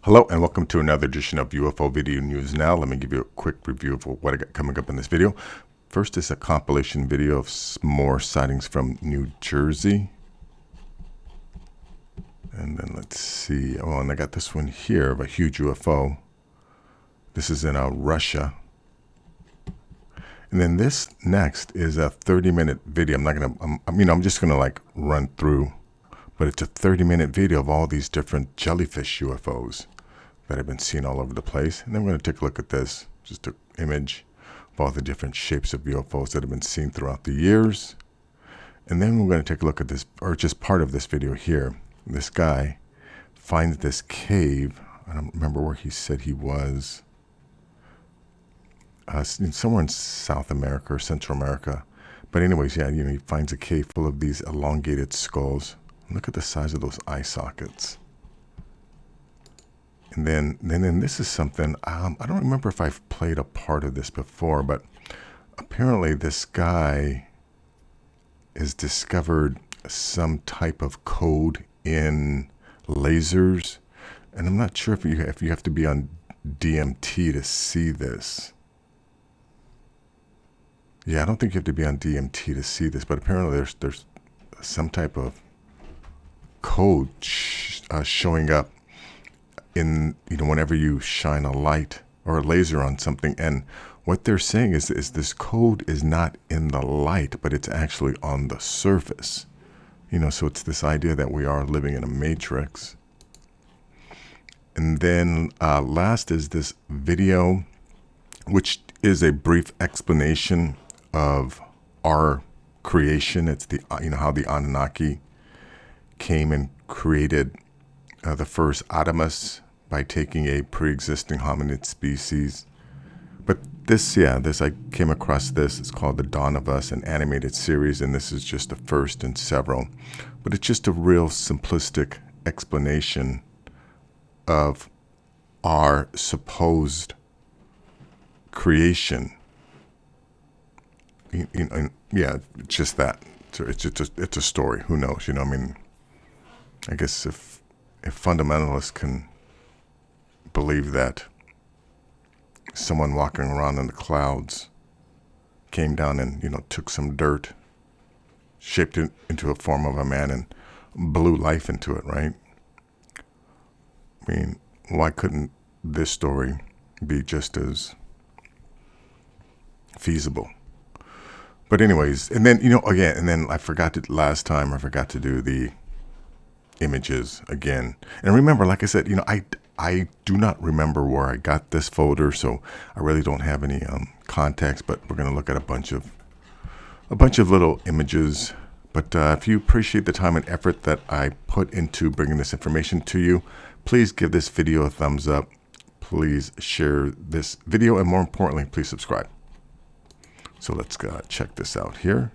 Hello and welcome to another edition of UFO Video News Now. Let me give you a quick review of what I got coming up in this video. First is a compilation video of more sightings from New Jersey. And then let's see. Oh, and I got this one here of a huge UFO. This is in Russia. And then this next is a 30-minute video. I'm just gonna like run through, but it's a 30-minute video of all these different jellyfish UFOs that have been seen all over the place. And then we're going to take a look at this, just an image of all the different shapes of UFOs that have been seen throughout the years. And then we're going to take a look at this, or just part of this video here. This guy finds this cave. I don't remember where he said he was. Somewhere in South America or Central America. But anyways, yeah, he finds a cave full of these elongated skulls. Look at the size of those eye sockets. And then this is something, I don't remember if I've played a part of this before, but apparently this guy has discovered some type of code in lasers. And I'm not sure if you have to be on DMT to see this. Yeah, I don't think you have to be on DMT to see this, but apparently there's some type of code showing up in, whenever you shine a light or a laser on something. And what they're saying is this code is not in the light, but it's actually on the surface. So it's this idea that we are living in a matrix. And then last is this video, which is a brief explanation of our creation. It's the, how the Anunnaki came and created the first Adamus by taking a pre-existing hominid species. But this I came across this. It's called The Dawn of Us, an animated series, and this is just the first in several. But it's just a real simplistic explanation of our supposed creation. Yeah, it's just that. So it's a story. Who knows? I guess if fundamentalists can believe that someone walking around in the clouds came down and, took some dirt, shaped it into a form of a man and blew life into it, right? Why couldn't this story be just as feasible? But anyways, and then, and then I forgot to do the images again. And remember, like I said, I do not remember where I got this folder, so I really don't have any context, but we're going to look at a bunch of little images. But if you appreciate the time and effort that I put into bringing this information to you, please give this video a thumbs up. Please share this video, and more importantly, please subscribe. So let's check this out here.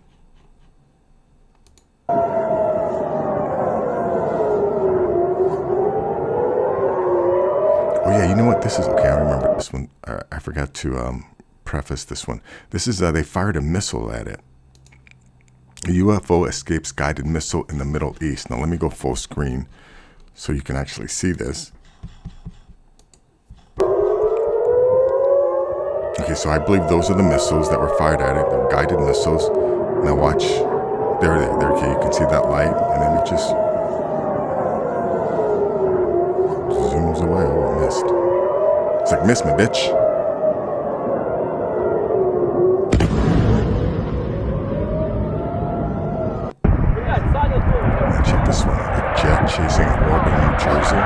Oh yeah, you know what? This is okay. I remember this one. I forgot to preface this one. This is they fired a missile at it. A UFO escapes guided missile in the Middle East. Now let me go full screen so you can actually see this. Okay, so I believe those are the missiles that were fired at it. They're guided missiles. Now watch. There. Okay, you can see that light, and then it just zooms away. Oh, it missed. It's like, miss me, bitch. Check this one out. A jet chasing an orb in New Jersey.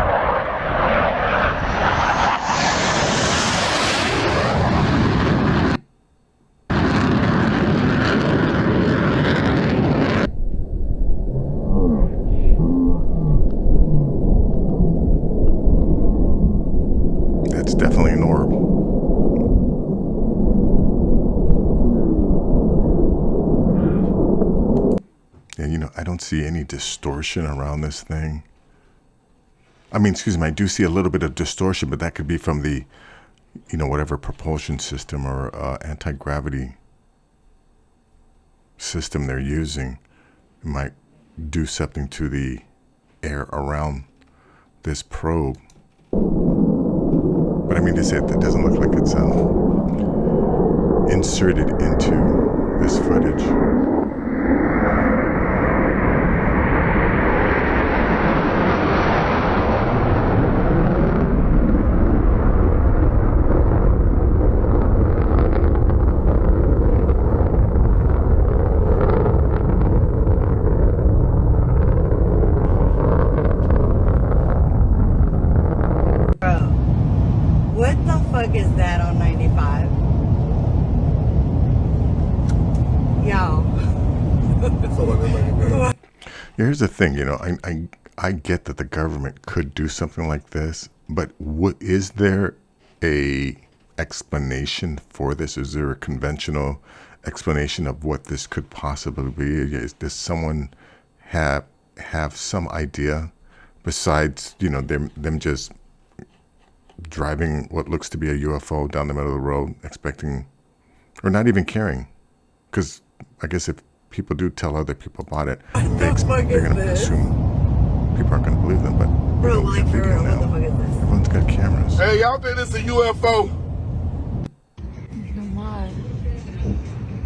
Definitely an orb. Yeah, I don't see any distortion around this thing. Excuse me, I do see a little bit of distortion, but that could be from the, whatever propulsion system or anti-gravity system they're using. It might do something to the air around this probe. But I mean to say it doesn't look like it's inserted into this footage. What the fuck is that on 95? Y'all. Here's the thing, I get that the government could do something like this, but is there a explanation for this? Is there a conventional explanation of what this could possibly be? Does someone have some idea besides, them just driving what looks to be a UFO down the middle of the road, expecting, or not even caring? Because I guess if people do tell other people about it, they're going to assume people aren't going to believe them. But bro, like for real, what the fuck is this? Everyone's got cameras. Hey, y'all think this is a UFO? Normal.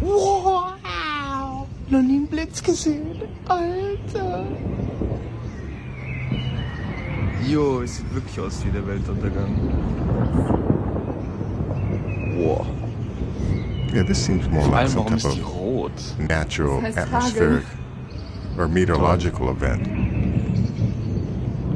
Wow! Noch nie einen Blitz gesehen. Alter! Jo, es sieht wirklich aus wie der Weltuntergang. Wow. Yeah, this seems more like some type of natural, atmospheric, or meteorological event.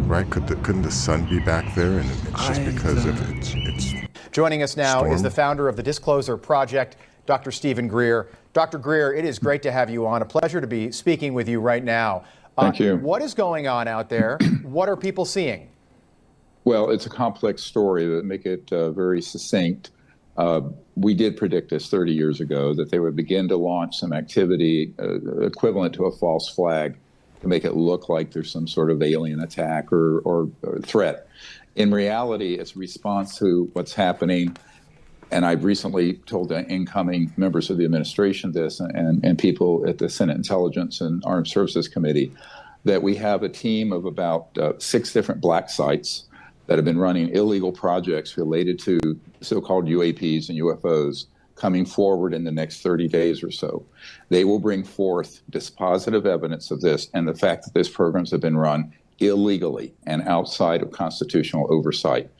Right? Couldn't the sun be back there, and it's just because of its Joining us now storm? is the founder of the Disclosure Project, Dr. Stephen Greer. Dr. Greer, it is great to have you on. A pleasure to be speaking with you right now. Thank you. What is going on out there? What are people seeing? Well, it's a complex story that make it very succinct. We did predict this 30 years ago, that they would begin to launch some activity equivalent to a false flag to make it look like there's some sort of alien attack or threat. In reality, it's a response to what's happening. And I've recently told the incoming members of the administration this and people at the Senate Intelligence and Armed Services Committee that we have a team of about 6 different black sites that have been running illegal projects related to so-called UAPs and UFOs coming forward in the next 30 days or so. They will bring forth dispositive evidence of this and the fact that these programs have been run illegally and outside of constitutional oversight.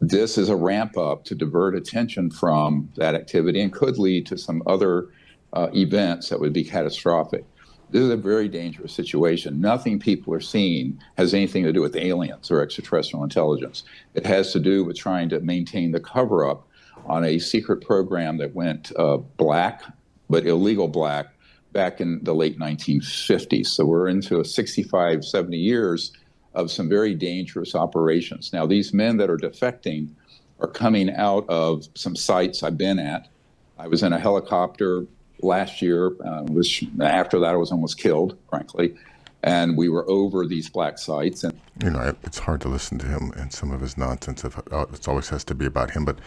This is a ramp up to divert attention from that activity and could lead to some other events that would be catastrophic. This is a very dangerous situation. Nothing people are seeing has anything to do with aliens or extraterrestrial intelligence. It has to do with trying to maintain the cover-up on a secret program that went black, but illegal black, back in the late 1950s. So we're into 65, 70 years of some very dangerous operations. Now, these men that are defecting are coming out of some sites I've been at. I was in a helicopter last year, after that I was almost killed, frankly, and we were over these black sites. And it's hard to listen to him and some of his nonsense. It always has to be about him. But,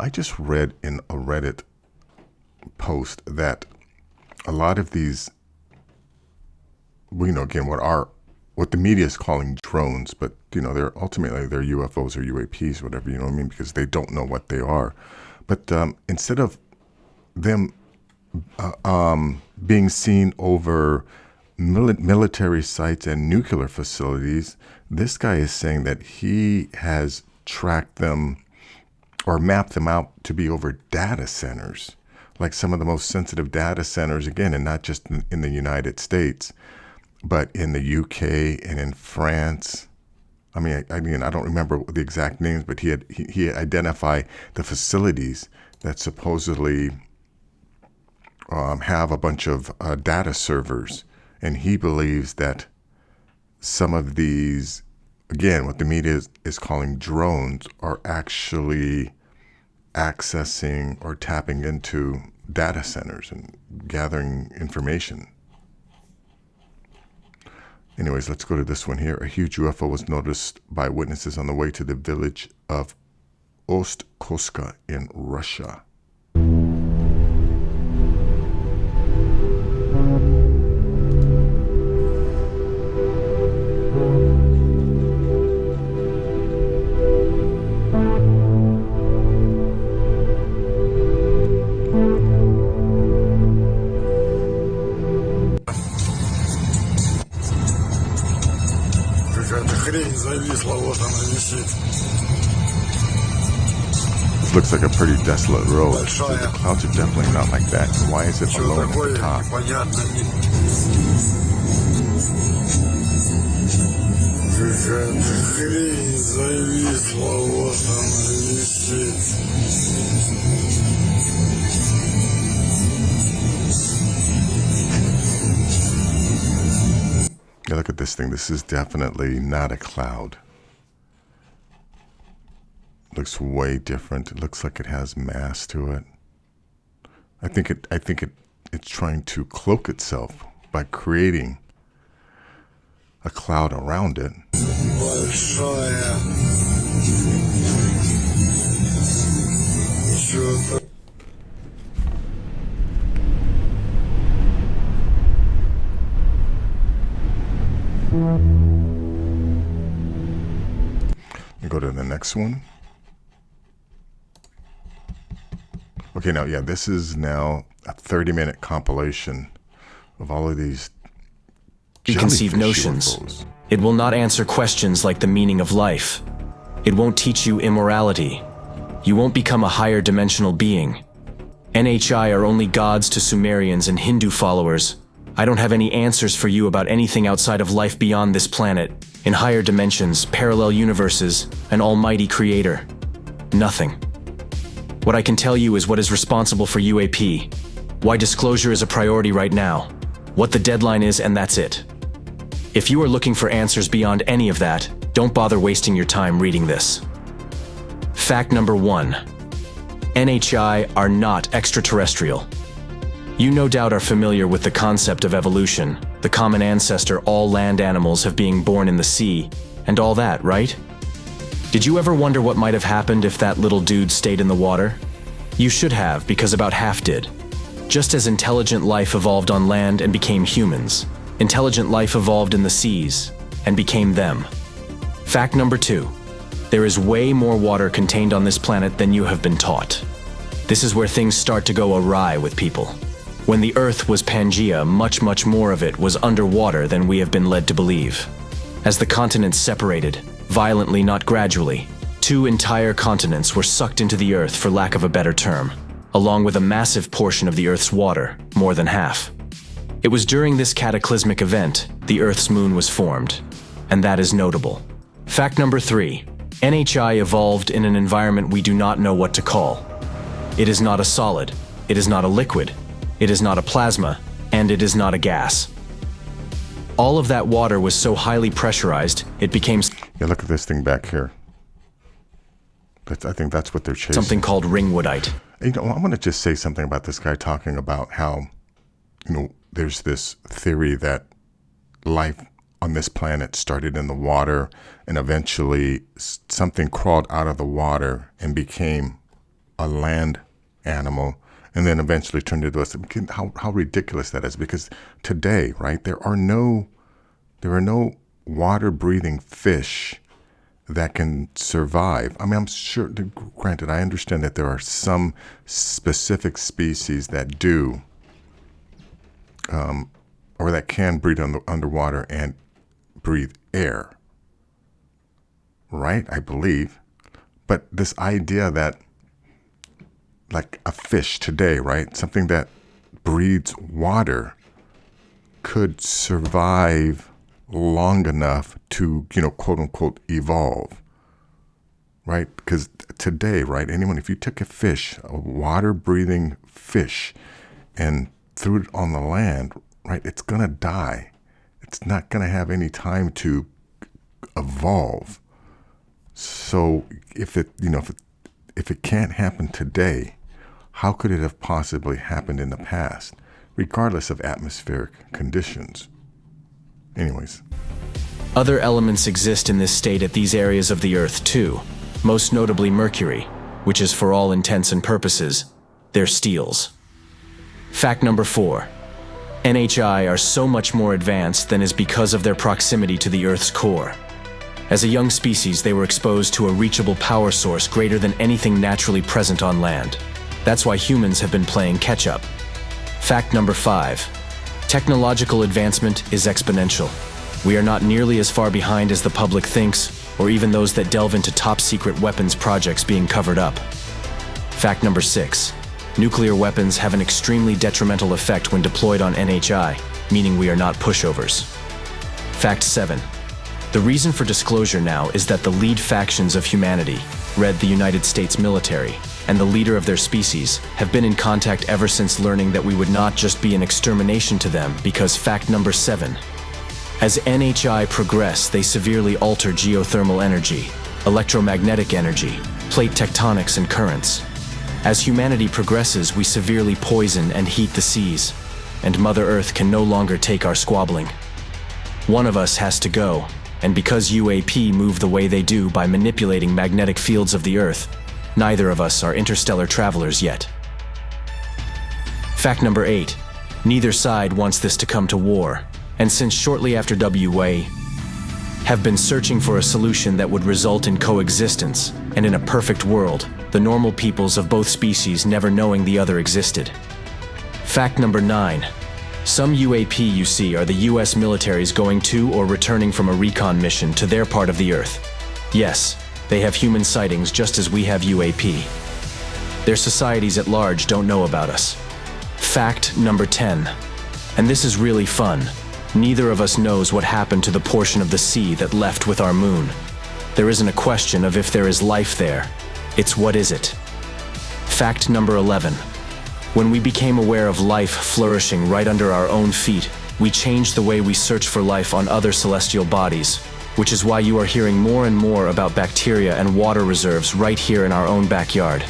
I just read in a Reddit post that a lot of these, again, what the media is calling drones, but, they're ultimately they're UFOs or UAPs, whatever, because they don't know what they are. But instead of them being seen over military sites and nuclear facilities, this guy is saying that he has tracked them or mapped them out to be over data centers, like some of the most sensitive data centers, again, and not just in the United States, but in the UK and in France. I mean, I don't remember the exact names, but he identified the facilities that supposedly have a bunch of data servers, and he believes that some of these, again, what the media is calling drones, are actually accessing or tapping into data centers and gathering information. Anyways, let's go to this one here. A huge UFO was noticed by witnesses on the way to the village of Ostkoska in Russia. хрень зависла, вот она висит. This looks like a pretty desolate road. Большая. The clouds are definitely not like that. And why is it Что alone at такое, the top? непонятно. Какая-то хрень зависла, вот она висит. Yeah, look at this thing. This is definitely not a cloud. Looks way different. It looks like it has mass to it. I think it's trying to cloak itself by creating a cloud around it. Большая. Что-то. We go to the next one. Okay, now, yeah, this is now a 30-minute compilation of all of these Preconceived jellyfish notions. UFOs. It will not answer questions like the meaning of life. It won't teach you immorality. You won't become a higher dimensional being. NHI are only gods to Sumerians and Hindu followers. I don't have any answers for you about anything outside of life beyond this planet, in higher dimensions, parallel universes, an almighty creator. Nothing. What I can tell you is what is responsible for UAP, why disclosure is a priority right now, what the deadline is, and that's it. If you are looking for answers beyond any of that, don't bother wasting your time reading this. Fact number 1. NHI are not extraterrestrial. You no doubt are familiar with the concept of evolution, the common ancestor all land animals have being born in the sea, and all that, right? Did you ever wonder what might have happened if that little dude stayed in the water? You should have, because about half did. Just as intelligent life evolved on land and became humans, intelligent life evolved in the seas and became them. Fact number 2. There is way more water contained on this planet than you have been taught. This is where things start to go awry with people. When the Earth was Pangea, much more of it was underwater than we have been led to believe. As the continents separated, violently, not gradually, 2 entire continents were sucked into the Earth, for lack of a better term, along with a massive portion of the Earth's water, more than half. It was during this cataclysmic event the Earth's moon was formed, and that is notable. Fact number 3. NHI evolved in an environment we do not know what to call. It is not a solid, it is not a liquid, it is not a plasma, and it is not a gas. All of that water was so highly pressurized, it became Yeah, look at this thing back here. I think that's what they're chasing. something called ringwoodite. You know, I want to just say something about this guy talking about how, there's this theory that life on this planet started in the water and eventually something crawled out of the water and became a land animal and then eventually turned into us. How ridiculous that is, because today, right, there are no water-breathing fish that can survive. I mean, I'm sure, granted, I understand that there are some specific species that do, or that can breathe underwater and breathe air, right? I believe. But this idea that, like a fish today, right, something that breathes water could survive long enough to, quote unquote, evolve, right? Because today, right, if you took a fish, a water-breathing fish, and threw it on the land, right, it's gonna die. It's not gonna have any time to evolve. So if it can't happen today, how could it have possibly happened in the past, regardless of atmospheric conditions? Anyways. Other elements exist in this state at these areas of the Earth too, most notably Mercury, which is for all intents and purposes, they're steels. Fact number 4. NHI are so much more advanced than is because of their proximity to the Earth's core. As a young species, they were exposed to a reachable power source greater than anything naturally present on land. That's why humans have been playing catch-up. Fact number 5. Technological advancement is exponential. We are not nearly as far behind as the public thinks, or even those that delve into top-secret weapons projects being covered up. Fact number 6. Nuclear weapons have an extremely detrimental effect when deployed on NHI, meaning we are not pushovers. Fact 7. The reason for disclosure now is that the lead factions of humanity, read the United States military, and the leader of their species, have been in contact ever since learning that we would not just be an extermination to them because fact number 7. As NHI progress, they severely alter geothermal energy, electromagnetic energy, plate tectonics and currents. As humanity progresses, we severely poison and heat the seas, and Mother Earth can no longer take our squabbling. One of us has to go, and because UAP move the way they do by manipulating magnetic fields of the Earth, neither of us are interstellar travelers yet. Fact number 8. Neither side wants this to come to war, and since shortly after WA, have been searching for a solution that would result in coexistence, and in a perfect world, the normal peoples of both species never knowing the other existed. Fact number 9. Some UAP you see are the US militaries going to or returning from a recon mission to their part of the Earth. Yes, they have human sightings just as we have UAP. Their societies at large don't know about us. Fact number 10. And this is really fun. Neither of us knows what happened to the portion of the sea that left with our moon. There isn't a question of if there is life there. It's what is it? Fact number 11. When we became aware of life flourishing right under our own feet, we changed the way we search for life on other celestial bodies, which is why you are hearing more and more about bacteria and water reserves right here in our own backyard.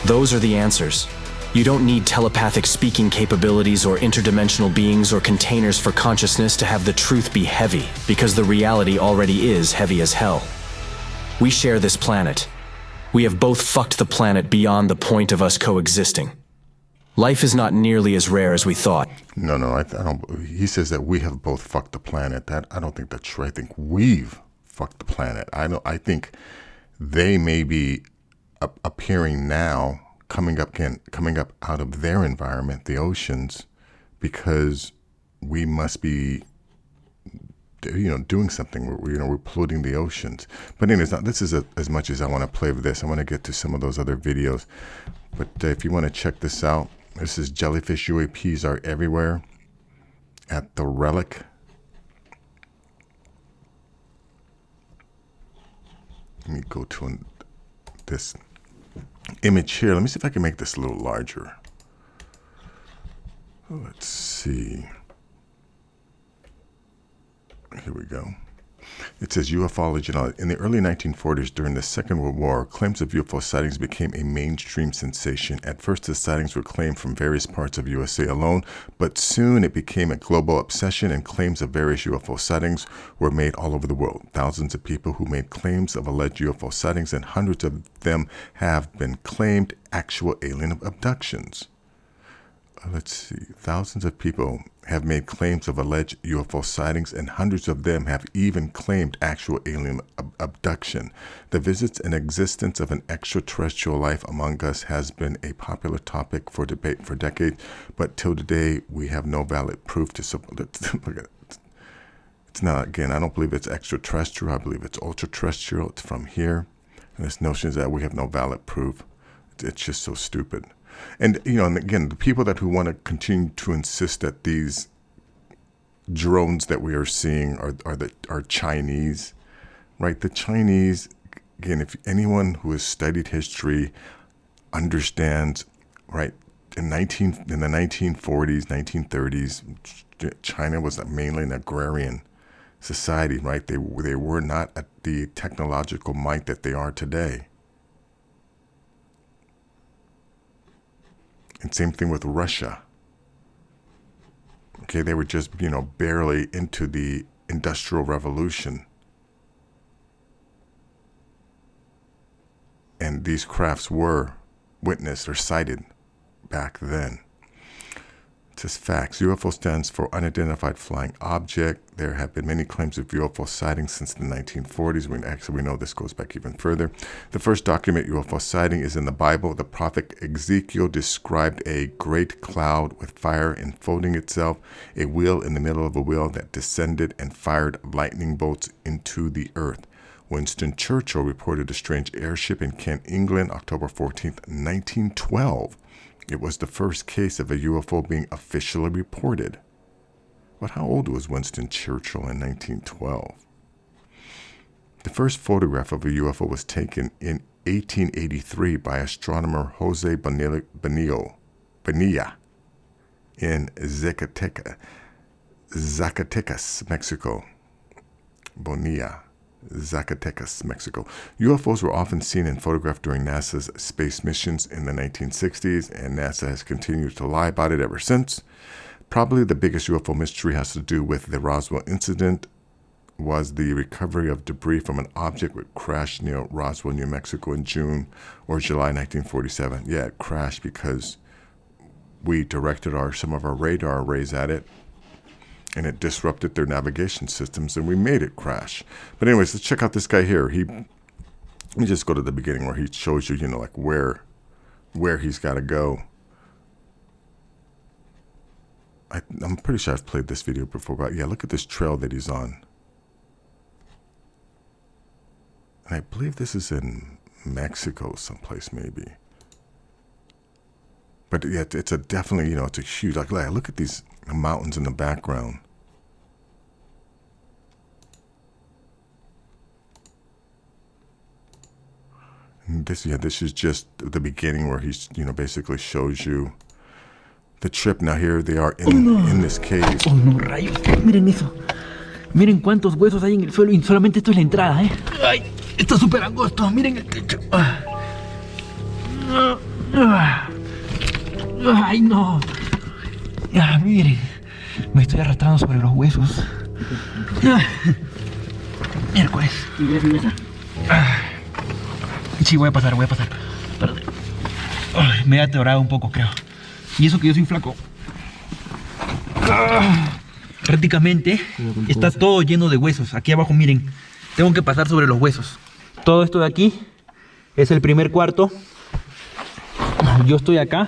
Those are the answers. You don't need telepathic speaking capabilities or interdimensional beings or containers for consciousness to have the truth be heavy, because the reality already is heavy as hell. We share this planet. We have both fucked the planet beyond the point of us coexisting. Life is not nearly as rare as we thought. No, I don't. He says that we have both fucked the planet. I don't think that's true. I think we've fucked the planet. I think they may be appearing now, coming up out of their environment, the oceans, because we must be, doing something. We're polluting the oceans. But anyways, this is as much as I want to play with this. I want to get to some of those other videos. But if you want to check this out, this is jellyfish UAPs are everywhere at the relic. Let me go to this image here. Let me see if I can make this a little larger. Let's see. Here we go. It says ufology. In the early 1940s, during the Second World War, claims of UFO sightings became a mainstream sensation. At first, the sightings were claimed from various parts of USA alone, but soon it became a global obsession, and claims of various UFO sightings were made all over the world. Thousands of people who made claims of alleged UFO sightings, and hundreds of them have been claimed actual alien abductions. Let's see. Thousands of people have made claims of alleged UFO sightings, and hundreds of them have even claimed actual alien abduction. The visits and existence of an extraterrestrial life among us has been a popular topic for debate for decades, but till today we have no valid proof to support it. Look at it. It's not, again, I don't believe it's extraterrestrial. I believe it's ultra-terrestrial. It's from here. And this notion is that we have no valid proof. It's just so stupid. And, and again, the people who want to continue to insist that these drones that we are seeing are Chinese, right? The Chinese, again, if anyone who has studied history understands, right, in the 1940s, 1930s, China was mainly an agrarian society, right? They were not at the technological might that they are today. And same thing with Russia. Okay, they were just, barely into the Industrial Revolution. And these crafts were witnessed or sighted back then. It says facts. UFO stands for unidentified flying object. There have been many claims of UFO sightings since the 1940s. We know this goes back even further. The first documented UFO sighting is in the Bible. The prophet Ezekiel described a great cloud with fire enfolding itself, a wheel in the middle of a wheel that descended and fired lightning bolts into the earth. Winston Churchill reported a strange airship in Kent, England, October 14th, 1912. It was the first case of a UFO being officially reported. But how old was Winston Churchill in 1912? The first photograph of a UFO was taken in 1883 by astronomer Jose Bonilla in Zacatecas, Mexico. Bonilla. Zacatecas, Mexico. UFOs were often seen and photographed during NASA's space missions in the 1960s, and NASA has continued to lie about it ever since. Probably the biggest UFO mystery has to do with the Roswell incident, was the recovery of debris from an object which crashed near Roswell, New Mexico in June or July 1947. Yeah, it crashed because we directed some of our radar arrays at it, and it disrupted their navigation systems, and we made it crash. But anyways, let's check out this guy here. Let me just go to the beginning where he shows you, like where he's got to go. I'm pretty sure I've played this video before, but yeah, look at this trail that he's on. And I believe this is in Mexico someplace, maybe. But yeah, it's a definitely, it's a huge, like look at these mountains in the background. And this is just the beginning where he's, basically shows you the trip. Now here they are in this cave. Oh no, rayos, miren eso. Miren cuántos huesos hay en el suelo y solamente esto es la entrada, ¿eh? Ay, está súper angosto, miren el techo. Ay no. Ya, miren. Me estoy arrastrando sobre los huesos. Miércoles. Sí, voy a pasar. Espérate. Ay, me he atorado un poco, creo. Y eso que yo soy flaco. Prácticamente está todo lleno de huesos. Aquí abajo, miren. Tengo que pasar sobre los huesos. Todo esto de aquí es el primer cuarto. Yo estoy acá.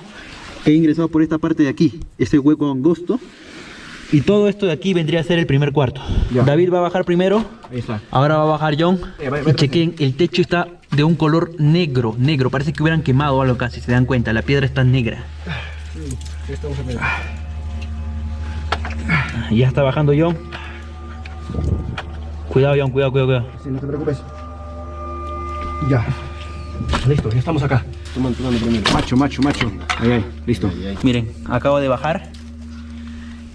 He ingresado por esta parte de aquí. Ese hueco angosto. Y todo esto de aquí vendría a ser el primer cuarto. Ya. David va a bajar primero. Ahí está. Ahora va a bajar John. Y chequen, el techo está de un color negro. Parece que hubieran quemado algo casi, se dan cuenta. La piedra está negra. Ya está bajando John. Cuidado, John, cuidado. Sí, no te preocupes. Ya. Listo, ya estamos acá. Tomando primero. Macho. Ahí, listo. Miren, acabo de bajar.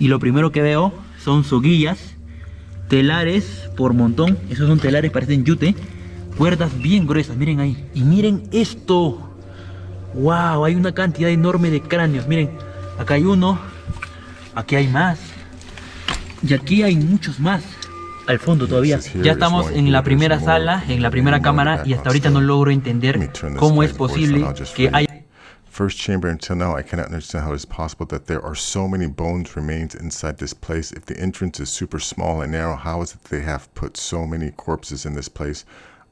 Y lo primero que veo son soguillas, telares por montón. Esos son telares, parecen yute. Cuerdas bien gruesas, miren ahí. Y miren esto. Wow, hay una cantidad enorme de cráneos. Miren, acá hay uno. Aquí hay más. Y aquí hay muchos más. Al fondo todavía. Ya estamos en la primera sala, en la primera cámara. Y hasta ahorita no logro entender cómo es posible que haya... First chamber. Until now, I cannot understand how it is possible that there are so many bones remains inside this place. If the entrance is super small and narrow, how is it they have put so many corpses in this place?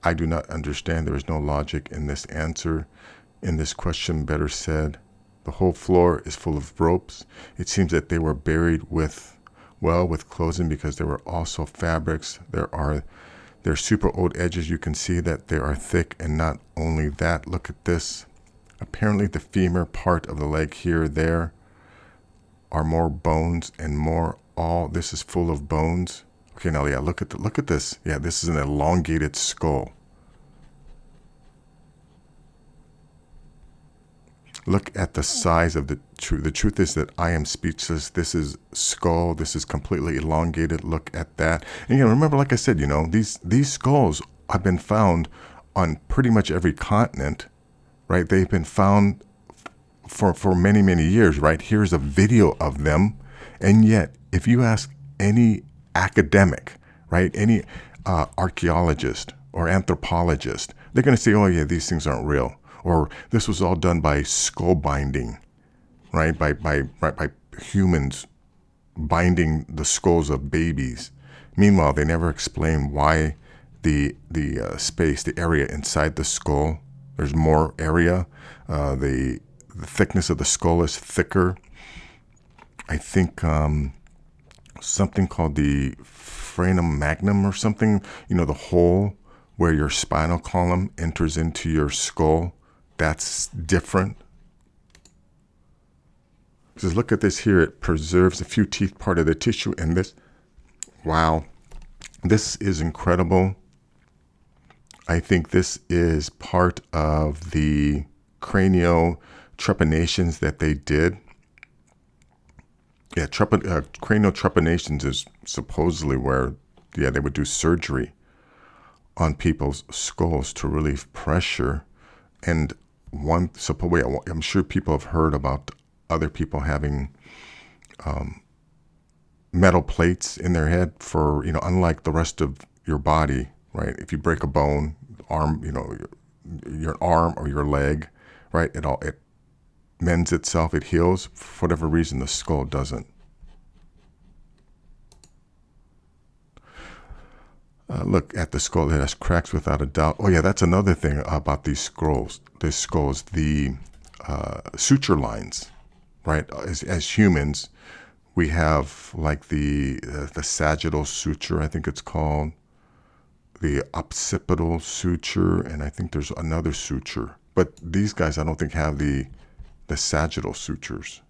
I do not understand. There is no logic in this answer. In this question, better said, the whole floor is full of ropes. It seems that they were buried with clothing, because there were also fabrics. They're super old edges. You can see that they are thick, and not only that, look at this. Apparently the femur part of the leg here, there are more bones and more. All this is full of bones. Okay, now yeah, look at this. Yeah, this is an elongated skull. Look at the size of the truth. The truth is that I am speechless. This is skull. This is completely elongated. Look at that. And again, remember, like I said, these skulls have been found on pretty much every continent. Right, they've been found for many, many years, right? Here's a video of them. And yet, if you ask any academic, right, any archaeologist or anthropologist, they're going to say, oh yeah, these things aren't real. Or this was all done by skull binding, right? By humans binding the skulls of babies. Meanwhile, they never explain why the space, the area inside the skull, there's more area. The thickness of the skull is thicker. I think something called the frenum magnum or something, you know, the hole where your spinal column enters into your skull, that's different. It says, look at this here. It preserves a few teeth part of the tissue. And this, wow, this is incredible. I think this is part of the cranial trepanations that they did. Yeah, cranial trepanations is supposedly where, yeah, they would do surgery on people's skulls to relieve pressure. And I'm sure people have heard about other people having metal plates in their head for, you know, unlike the rest of your body, right? If you break a bone, arm, you know, your arm or your leg, right? It mends itself, it heals. For whatever reason, the skull doesn't. Look at the skull. It has cracks without a doubt. Oh yeah, that's another thing about these skulls. The suture lines, right? As humans, we have like the sagittal suture, I think it's called, the occipital suture, and I think there's another suture. But these guys, I don't think have the sagittal sutures.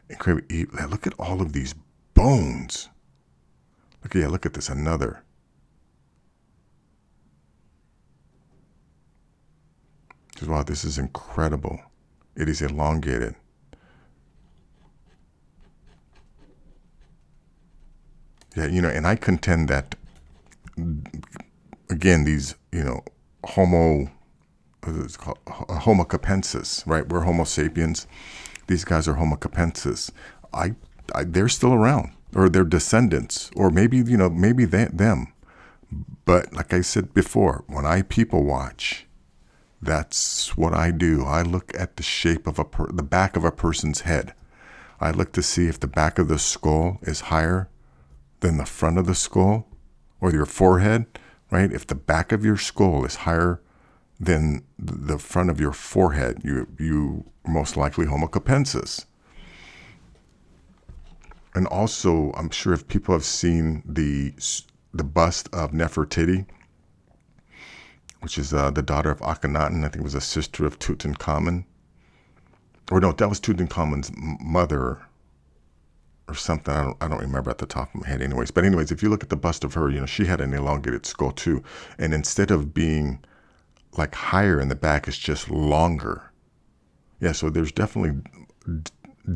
Incredible. Look at all of these bones. Look at this, another. Wow, this is incredible. It is elongated. Yeah, you know, and I contend that, again, these, you know, Homo capensis, right? We're Homo sapiens. These guys are Homo capensis. They're still around, or their descendants, or maybe, you know, maybe them. But like I said before, when I people watch, that's what I do. I look at the shape of the back of a person's head. I look to see if the back of the skull is higher than the front of the skull, or your forehead, right? If the back of your skull is higher than the front of your forehead, you most likely Homo capensis. And also, I'm sure if people have seen the bust of Nefertiti, which is the daughter of Akhenaten, I think it was a sister of Tutankhamun. Or no, that was Tutankhamun's mother or something. I don't remember at the top of my head anyways. But anyways, if you look at the bust of her, you know, she had an elongated skull too. And instead of being like higher in the back, it's just longer. Yeah, so there's definitely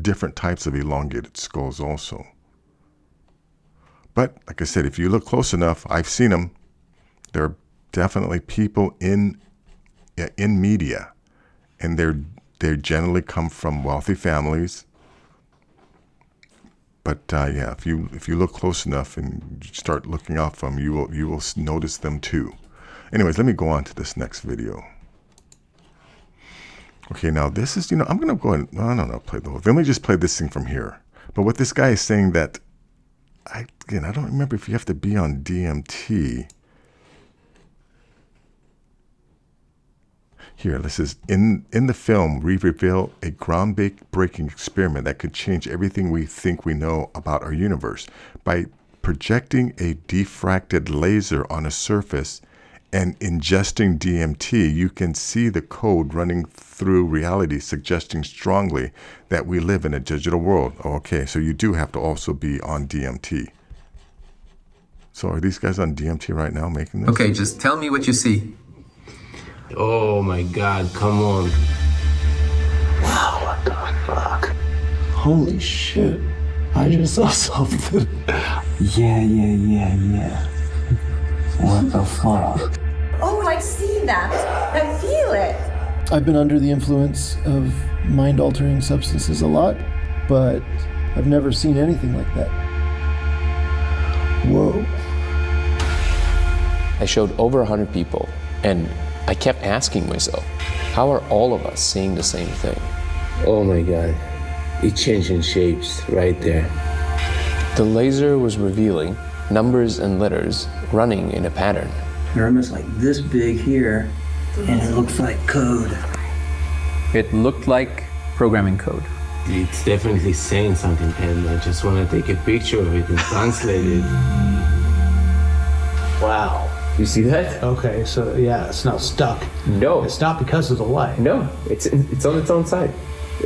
different types of elongated skulls also. But like I said, if you look close enough, I've seen them. There are definitely people in media, and they generally come from wealthy families. But yeah, if you look close enough and start looking out for them, you will notice them too. Anyways, let me go on to this next video. Okay, now this is, you know, I'm gonna go ahead. I don't know, play the whole. Let me just play this thing from here. But what this guy is saying that, I don't remember if you have to be on DMT. Here, this is in the film, we reveal a groundbreaking experiment that could change everything we think we know about our universe. By projecting a diffracted laser on a surface and ingesting DMT, you can see the code running through reality, suggesting strongly that we live in a digital world. Okay, so you do have to also be on DMT. So are these guys on DMT right now making this? Okay, just tell me what you see. Oh my God, come on. Wow, what the fuck? Holy shit. I just saw something. Yeah. What the fuck? Oh, I see that. I feel it. I've been under the influence of mind-altering substances a lot, but I've never seen anything like that. Whoa. I showed over 100 people, and I kept asking myself, How are all of us seeing the same thing? Oh my God. It's changing shapes right there. The laser was revealing numbers and letters running in a pattern. They're almost like this big here, and it looks like code. It looked like programming code. It's definitely saying something, and I just want to take a picture of it and translate it. Wow. You see that? Okay, so yeah, it's not stuck. No. It's not because of the light. No, it's on its own side.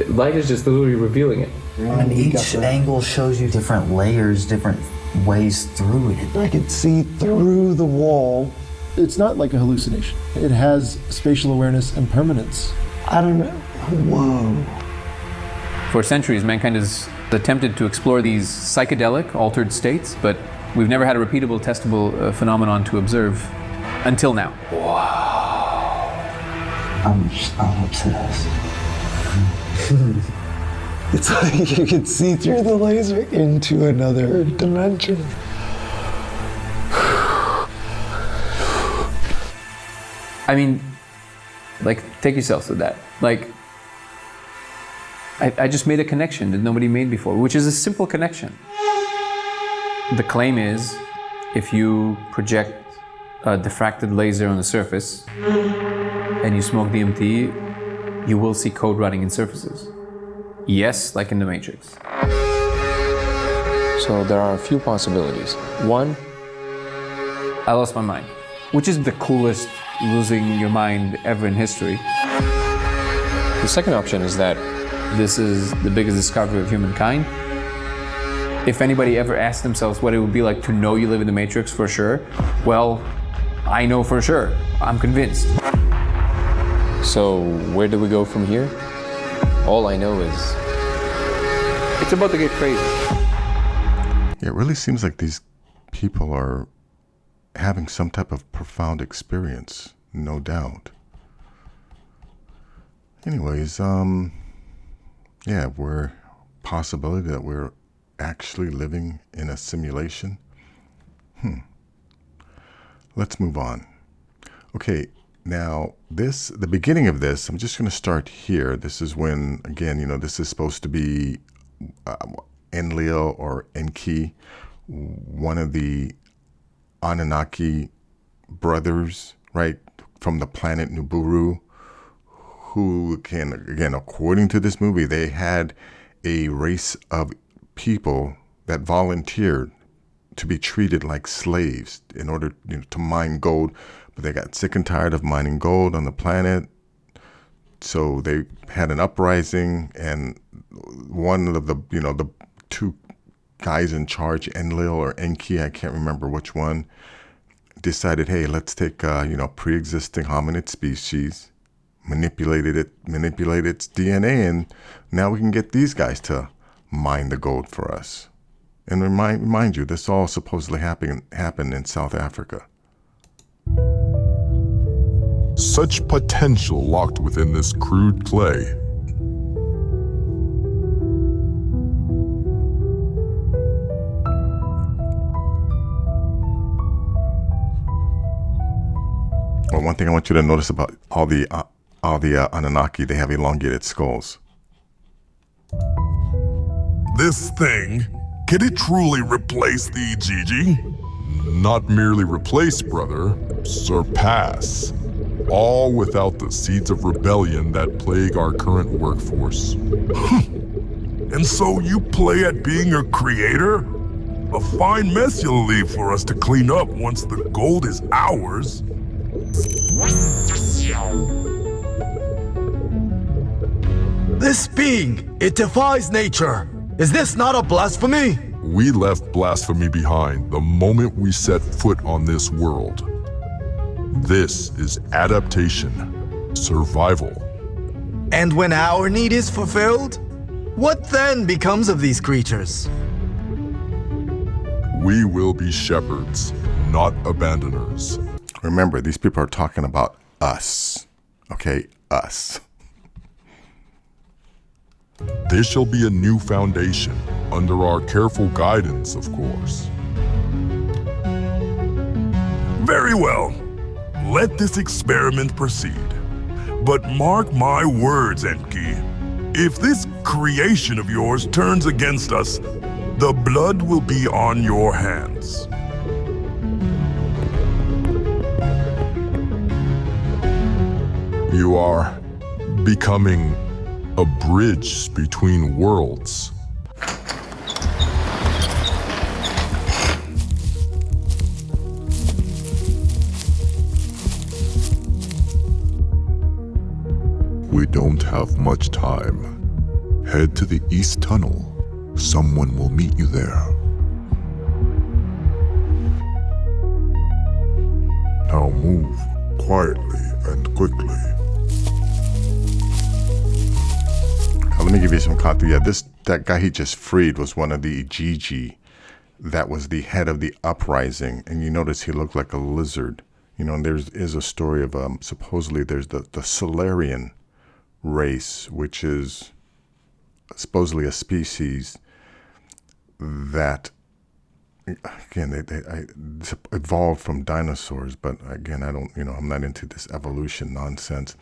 Light is just literally revealing it. And each angle shows you different layers, different ways through it. I could see through the wall. It's not like a hallucination. It has spatial awareness and permanence. I don't know. Whoa. For centuries, mankind has attempted to explore these psychedelic, altered states, but we've never had a repeatable, testable phenomenon to observe until now. Wow. I'm obsessed. It's like you can see through the laser into another dimension. I mean, like, take yourselves to that. Like, I just made a connection that nobody made before, which is a simple connection. The claim is, if you project a diffracted laser on the surface and you smoke DMT, you will see code running in surfaces. Yes, like in the Matrix. So there are a few possibilities. One, I lost my mind, which is the coolest losing your mind ever in history. The second option is that this is the biggest discovery of humankind. If anybody ever asked themselves what it would be like to know you live in the Matrix for sure, well, I know for sure. I'm convinced. So where do we go from here? All I know is it's about to get crazy. Yeah, it really seems like these people are having some type of profound experience, no doubt. Anyways, yeah, we're possibility that we're actually living in a simulation. Let's move on. Okay, now the beginning of this, I'm just going to start here. This is when, again, this is supposed to be Enlil or Enki, one of the Anunnaki brothers, right, from the planet Nibiru, who can, again, according to this movie, they had a race of people that volunteered to be treated like slaves in order to mine gold, but they got sick and tired of mining gold on the planet. So they had an uprising, and one of the the two guys in charge, Enlil or Enki, I can't remember which one, decided, hey, let's take pre-existing hominid species, manipulate its DNA, and now we can get these guys to mine the gold for us. And remind you, this all supposedly happened in South Africa. Such potential locked within this crude clay. Well, one thing I want you to notice about all the Anunnaki, they have elongated skulls. This thing, can it truly replace the Gigi? Not merely replace, brother, surpass. All without the seeds of rebellion that plague our current workforce. And so you play at being a creator? A fine mess you'll leave for us to clean up once the gold is ours. This being, it defies nature. Is this not a blasphemy? We left blasphemy behind the moment we set foot on this world. This is adaptation, survival. And when our need is fulfilled, what then becomes of these creatures? We will be shepherds, not abandoners. Remember, these people are talking about us. Okay, us. This shall be a new foundation, under our careful guidance, of course. Very well. Let this experiment proceed. But mark my words, Enki. If this creation of yours turns against us, the blood will be on your hands. You are becoming a bridge between worlds. We don't have much time. Head to the East Tunnel. Someone will meet you there. Now move quietly and quickly. Now, let me give you some context. Yeah, that guy he just freed was one of the Gigi. That was the head of the uprising, and you notice he looked like a lizard. You know, and there is a story of supposedly there's the Solarian race, which is supposedly a species that, again, they evolved from dinosaurs. But again, I don't, I'm not into this evolution nonsense.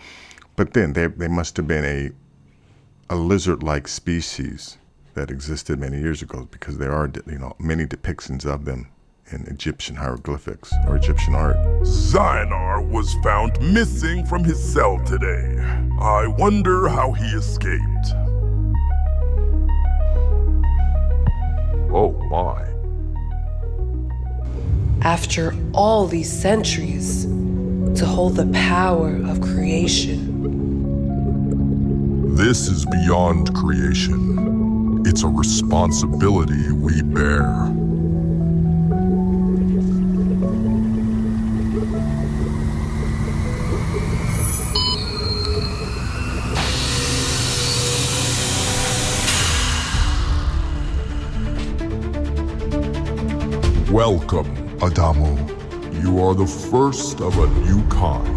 But then they must have been a lizard-like species that existed many years ago, because there are, many depictions of them in Egyptian hieroglyphics or Egyptian art. Zionar was found missing from his cell today. I wonder how he escaped. Oh my. After all these centuries, to hold the power of creation. This is beyond creation. It's a responsibility we bear. Welcome, Adamu. You are the first of a new kind.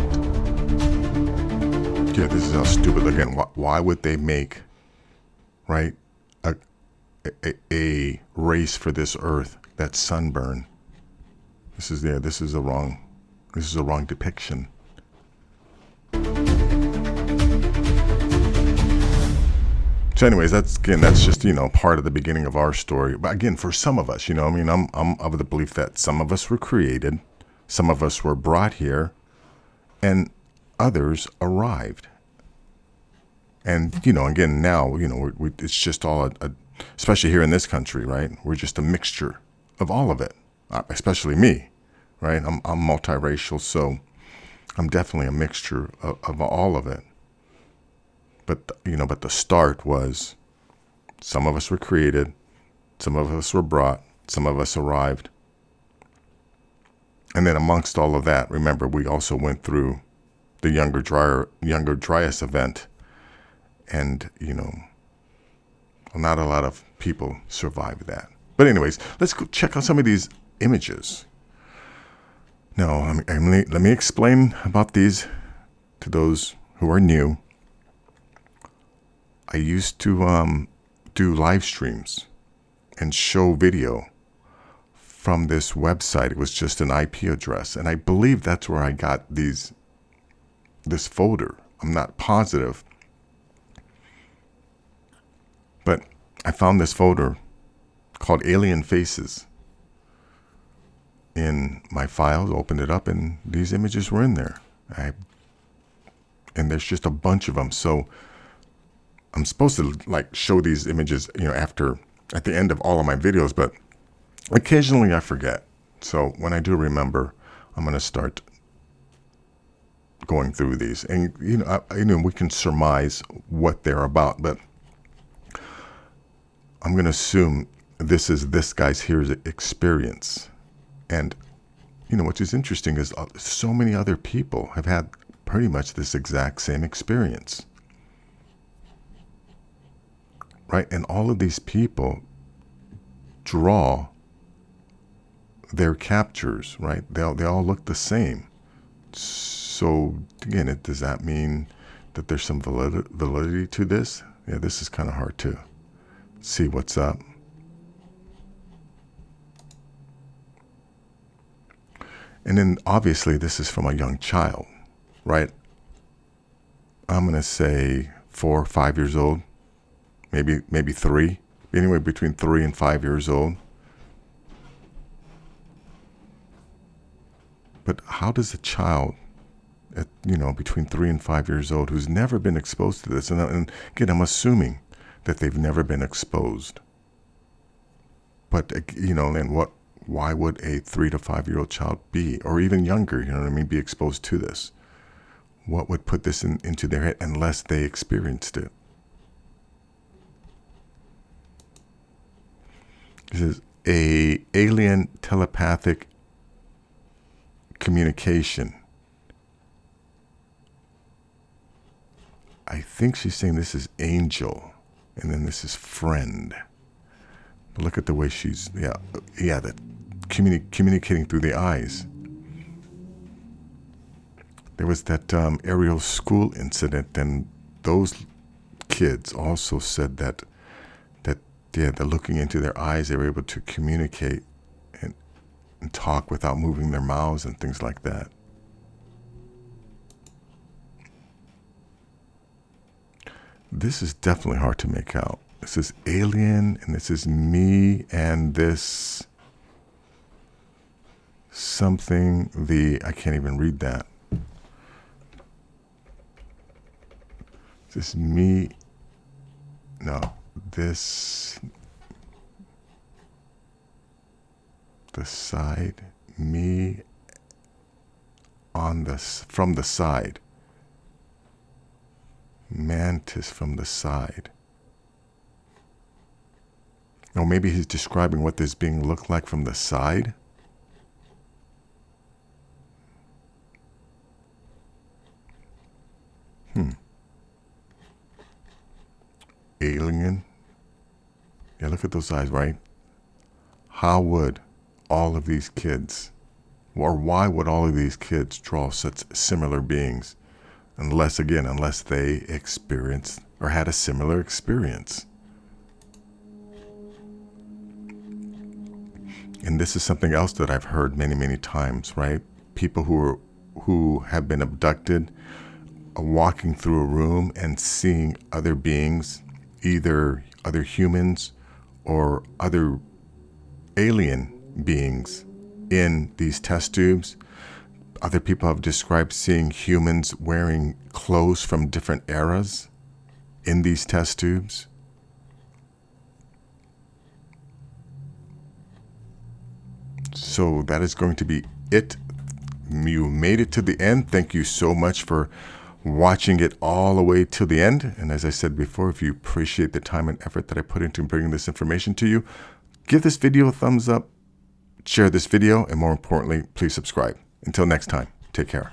Yeah, this is how stupid. Again, why would they make, right, a race for this Earth that's sunburn? This is a wrong depiction. So anyways, that's just, part of the beginning of our story. But again, for some of us, I'm of the belief that some of us were created, some of us were brought here, and others arrived. And, again, now, it's just all especially here in this country, right? We're just a mixture of all of it, especially me, right? I'm multiracial, so I'm definitely a mixture of all of it. But, but the start was some of us were created, some of us were brought, some of us arrived. And then amongst all of that, remember, we also went through the Younger Dryas event. And, not a lot of people survived that. But anyways, let's go check out some of these images. Now, let me explain about these to those who are new. I used to do live streams and show video from this website. It was just an IP address, and I believe that's where I got this folder. I'm not positive, but I found this folder called Alien Faces in my files, opened it up, and these images were in there. And there's just a bunch of them. So I'm supposed to show these images, at the end of all of my videos, but occasionally I forget. So when I do remember, I'm going to start going through these, and we can surmise what they're about, but I'm going to assume this is this guy's here's experience. And which is interesting is so many other people have had pretty much this exact same experience. Right? And all of these people draw their captures, right? They all look the same. So again, does that mean that there's some validity to this? Yeah, this is kind of hard to see what's up. And then obviously this is from a young child, right? I'm going to say 4 or 5 years old, maybe 3, anywhere between 3 and 5 years old. But how does a child, between 3 and 5 years old, who's never been exposed to this, and again, I'm assuming that they've never been exposed. But, then why would a 3 to 5 year old child be, or even younger, be exposed to this? What would put this into their head unless they experienced it? This is a alien telepathic communication. I think she's saying this is angel, and then this is friend. But look at the way she's, that communicating through the eyes. There was that Ariel school incident, and those kids also said that they're looking into their eyes, they were able to communicate and talk without moving their mouths and things like that. This is definitely hard to make out. This is alien, and this is me, and this something, I can't even read that. This is me, no, this, the side, me on from the side. Mantis from the side. Or maybe he's describing what this being looked like from the side. Alien. Yeah, look at those eyes, right? How would all of these kids, or why would all of these kids draw such similar beings? Unless they experienced or had a similar experience. And this is something else that I've heard many, many times, right? People who have been abducted are walking through a room and seeing other beings, either other humans or other alien beings in these test tubes. Other people have described seeing humans wearing clothes from different eras in these test tubes. So that is going to be it. You made it to the end. Thank you so much for watching it all the way till the end. And as I said before, if you appreciate the time and effort that I put into bringing this information to you, give this video a thumbs up, share this video, and more importantly, please subscribe. Until next time, take care.